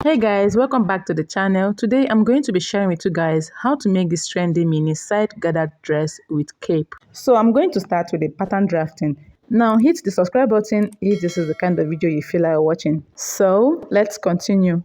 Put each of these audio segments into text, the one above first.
Hey guys, welcome back to the channel. Today I'm going to be sharing with you guys how to make this trendy mini side gathered dress with cape. So I'm going to start with the pattern drafting. Now hit the subscribe button if this is the kind of video you feel like watching. So let's continue.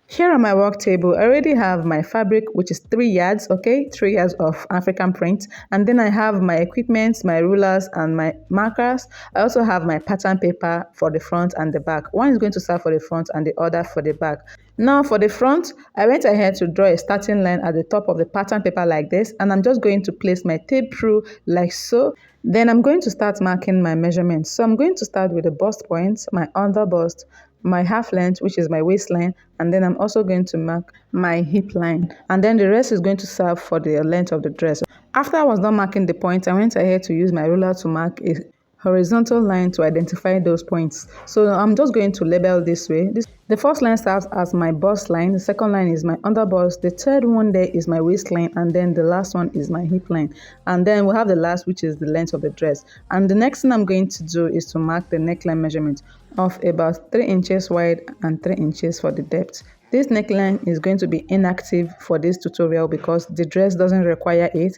Here on my work table, I already have my fabric, which is 3 yards, okay? 3 yards of African print. And then I have my equipment, my rulers, and my markers. I also have my pattern paper for the front and the back. One is going to serve for the front and the other for the back. Now for the front, I went ahead to draw a starting line at the top of the pattern paper like this. And I'm just going to place my tape through like so. Then I'm going to start marking my measurements. So I'm going to start with the bust point, my under bust, my half length, which is my waistline, and then I'm also going to mark my hip line, and then the rest is going to serve for the length of the dress. After I was done marking the point, I went ahead to use my ruler to mark a horizontal line to identify those points. So I'm just going to label this way. The first line serves as my bust line, the second line is my under bust, the third one there is my waistline, and then the last one is my hip line, and then we'll have the last, which is the length of the dress. And the next thing I'm going to do is to mark the neckline measurement of about 3 inches wide and 3 inches for the depth. This neckline is going to be inactive for this tutorial because the dress doesn't require it.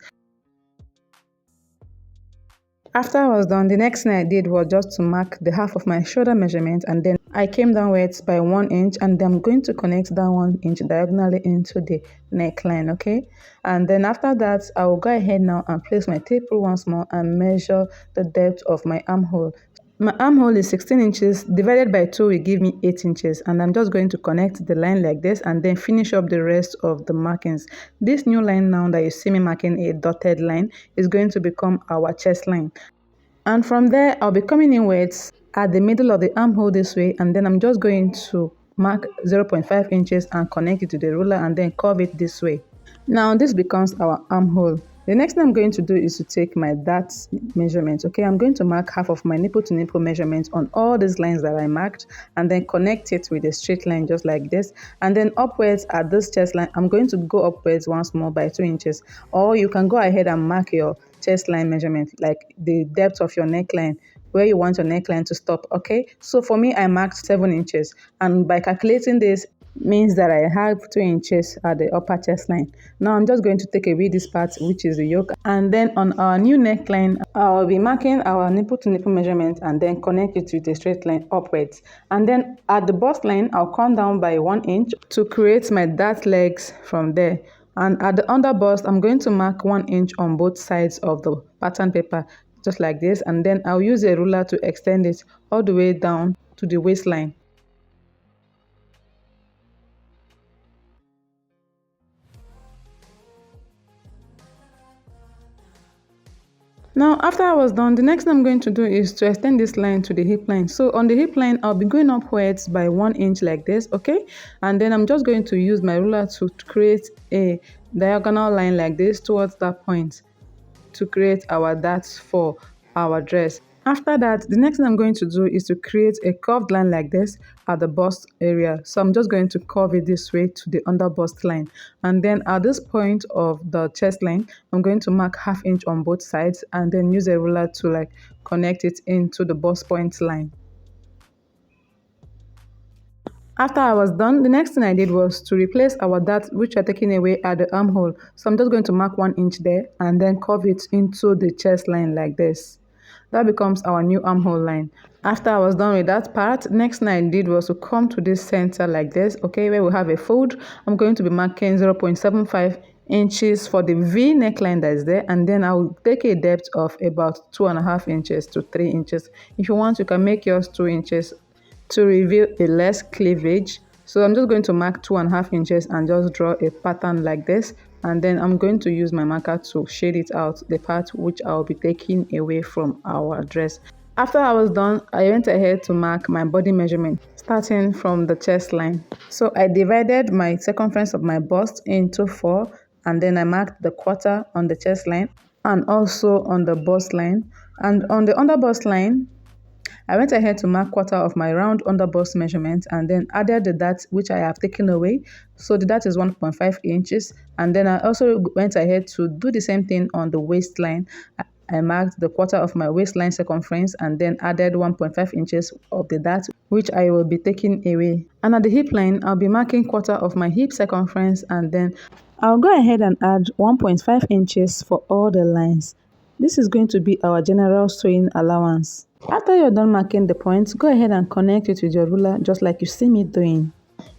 After I was done, the next thing I did was just to mark the half of my shoulder measurement, and then I came downwards by 1 inch, and then I'm going to connect that 1 inch diagonally into the neckline, okay? And then after that, I will go ahead now and place my tape rule once more and measure the depth of my armhole. My armhole is 16 inches, divided by 2 will give me 8 inches, and I'm just going to connect the line like this and then finish up the rest of the markings. This new line now that you see me marking a dotted line is going to become our chest line. And from there, I'll be coming inwards at the middle of the armhole this way, and then I'm just going to mark 0.5 inches and connect it to the ruler and then curve it this way. Now this becomes our armhole. The next thing I'm going to do is to take my dart measurement. Okay, I'm going to mark half of my nipple to nipple measurement on all these lines that I marked, and then connect it with a straight line just like this. And then upwards at this chest line, I'm going to go upwards once more by 2 inches. Or you can go ahead and mark your chest line measurement, like the depth of your neckline, where you want your neckline to stop. Okay, so for me, I marked 7 inches, and by calculating this means that I have 2 inches at the upper chest line. Now I'm just going to take away this part, which is the yoke, and then on our new neckline, I'll be marking our nipple to nipple measurement and then connect it with a straight line upwards. And then at the bust line, I'll come down by 1 inch to create my dart legs from there. And at the under bust, I'm going to mark 1 inch on both sides of the pattern paper, just like this, and then I'll use a ruler to extend it all the way down to the waistline. Now, after I was done, the next thing I'm going to do is to extend this line to the hip line. So on the hip line, I'll be going upwards by 1 inch like this, okay? And then I'm just going to use my ruler to create a diagonal line like this towards that point to create our darts for our dress. After that, the next thing I'm going to do is to create a curved line like this at the bust area. So I'm just going to curve it this way to the under bust line. And then at this point of the chest line, I'm going to mark ½ inch on both sides and then use a ruler to like connect it into the bust point line. After I was done, the next thing I did was to replace our darts, which are taken away at the armhole. So I'm just going to mark 1 inch there and then curve it into the chest line like this. That becomes our new armhole line. After I was done with that part, next thing I did was to come to this center like this, okay, where we have a fold. I'm going to be marking 0.75 inches for the V neckline that is there, and then I'll take a depth of about 2.5 inches to 3 inches. If you want, you can make yours 2 inches to reveal a less cleavage. So I'm just going to mark 2.5 inches and just draw a pattern like this, and then I'm going to use my marker to shade it out, the part which I'll be taking away from our dress. After I was done, I went ahead to mark my body measurement starting from the chest line. So I divided my circumference of my bust into 4, and then I marked the quarter on the chest line and also on the bust line. And on the under bust line, I went ahead to mark quarter of my round under bust measurement and then added the dart which I have taken away. So the dart is 1.5 inches. And then I also went ahead to do the same thing on the waistline. I marked the quarter of my waistline circumference and then added 1.5 inches of the dart, which I will be taking away. And at the hip line, I'll be marking quarter of my hip circumference, and then I'll go ahead and add 1.5 inches for all the lines. This is going to be our general sewing allowance. After you're done marking the points, go ahead and connect it with your ruler just like you see me doing.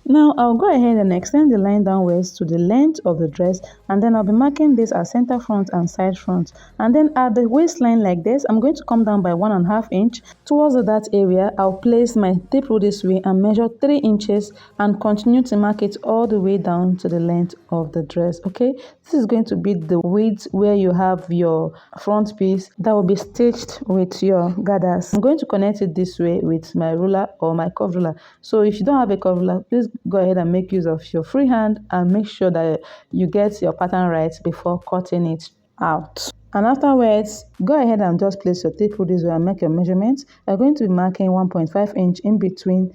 Now I'll go ahead and extend the line downwards to the length of the dress, and then I'll be marking this as center front and side front. And then at the waistline like this, I'm going to come down by 1.5 inch. Towards that area, I'll place my tape rule this way and measure 3 inches and continue to mark it all the way down to the length of the dress. Okay, this is going to be the width where you have your front piece that will be stitched with your gathers. I'm going to connect it this way with my ruler or my curve ruler. So if you don't have a curve ruler, please go ahead and make use of your free hand and make sure that you get your pattern right before cutting it out. And afterwards, go ahead and just place your tape rule this way and make your measurements. You're going to be marking 1.5 inch in between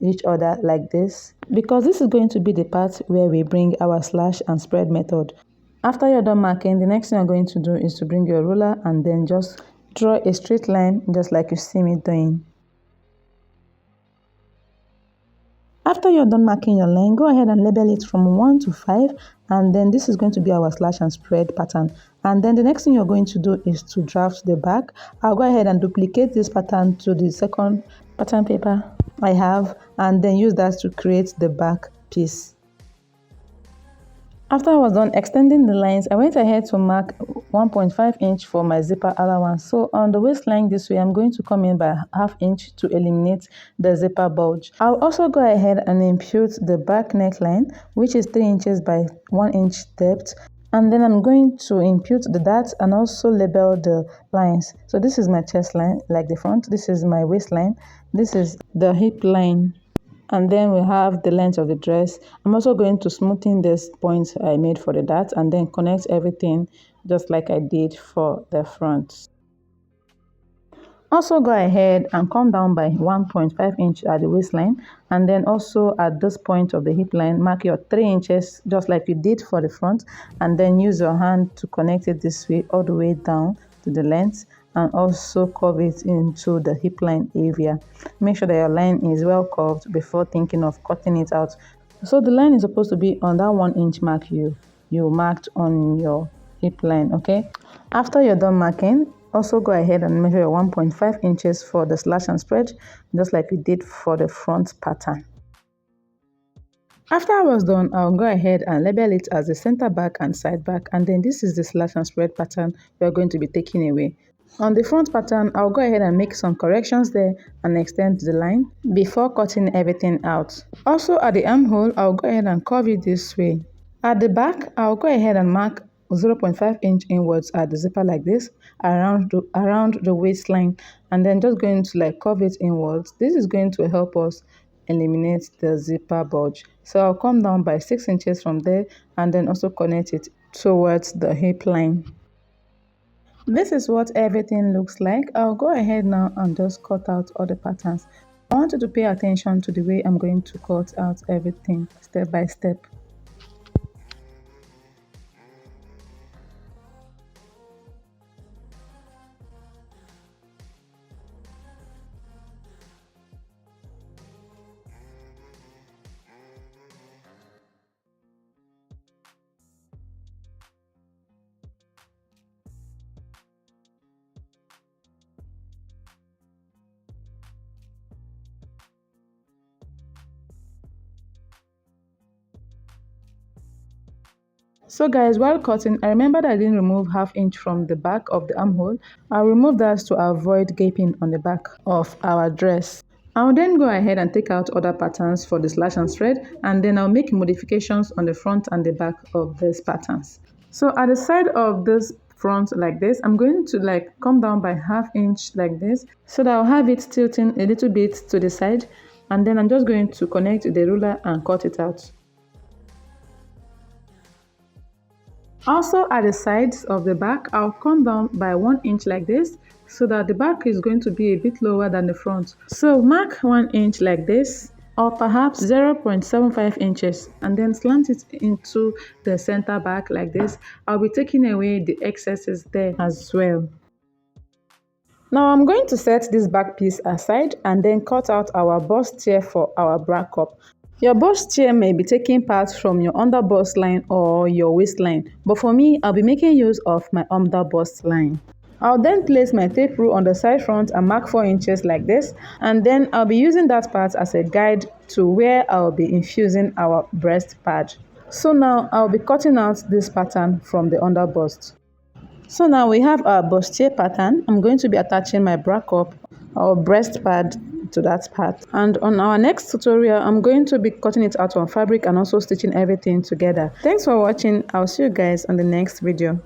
each other like this, because this is going to be the part where we bring our slash and spread method. After you're done marking, the next thing you're going to do is to bring your ruler and then just draw a straight line just like you see me doing. After you're done marking your line, go ahead and label it from 1 to 5, and then this is going to be our slash and spread pattern. And then the next thing you're going to do is to draft the back. I'll go ahead and duplicate this pattern to the second pattern paper I have, and then use that to create the back piece. After I was done extending the lines, I went ahead to mark 1.5 inch for my zipper allowance. So on the waistline this way, I'm going to come in by 1/2 inch to eliminate the zipper bulge. I'll also go ahead and impute the back neckline, which is 3 inches by 1 inch depth. And then I'm going to impute the dart and also label the lines. So this is my chest line, like the front. This is my waistline. This is the hip line. And then we have the length of the dress. I'm also going to smoothen this point I made for the dart and then connect everything just like I did for the front. Also go ahead and come down by 1.5 inch at the waistline, and then also at this point of the hip line, mark your 3 inches just like you did for the front, and then use your hand to connect it this way all the way down to the length, and also curve it into the hip line area. Make sure that your line is well curved before thinking of cutting it out. So the line is supposed to be on that 1 inch mark you marked on your hip line. Okay, after you're done marking, also go ahead and measure your 1.5 inches for the slash and spread, just like we did for the front pattern. After I was done, I'll go ahead and label it as the center back and side back, and then this is the slash and spread pattern we're going to be taking away. On the front pattern, I'll go ahead and make some corrections there and extend the line before cutting everything out. Also at the armhole, I'll go ahead and curve it this way. At the back, I'll go ahead and mark 0.5 inch inwards at the zipper like this around the waistline, and then just going to like curve it inwards. This is going to help us eliminate the zipper bulge. So I'll come down by 6 inches from there and then also connect it towards the hip line. This is what everything looks like. I'll go ahead now and just cut out all the patterns. I want you to pay attention to the way I'm going to cut out everything step by step. So guys, while cutting, I remembered I didn't remove 1/2 inch from the back of the armhole. I'll remove that to avoid gaping on the back of our dress. I'll then go ahead and take out other patterns for the slash and spread, and then I'll make modifications on the front and the back of these patterns. So at the side of this front like this, I'm going to like come down by 1/2 inch like this, so that I'll have it tilting a little bit to the side, and then I'm just going to connect the ruler and cut it out. Also at the sides of the back, I'll come down by 1 inch like this, so that the back is going to be a bit lower than the front. So mark 1 inch like this, or perhaps 0.75 inches, and then slant it into the center back like this. I'll be taking away the excesses there as well. Now I'm going to set this back piece aside and then cut out our bustier for our bra cup. Your bustier may be taking parts from your under bust line or your waistline, but for me, I'll be making use of my under bust line. I'll then place my tape rule on the side front and mark 4 inches like this, and then I'll be using that part as a guide to where I'll be infusing our breast pad. So now I'll be cutting out this pattern from the under bust. So now we have our bustier pattern. I'm going to be attaching my bra cup or breast pad to that part. And on our next tutorial, I'm going to be cutting it out on fabric and also stitching everything together. Thanks for watching. I'll see you guys on the next video.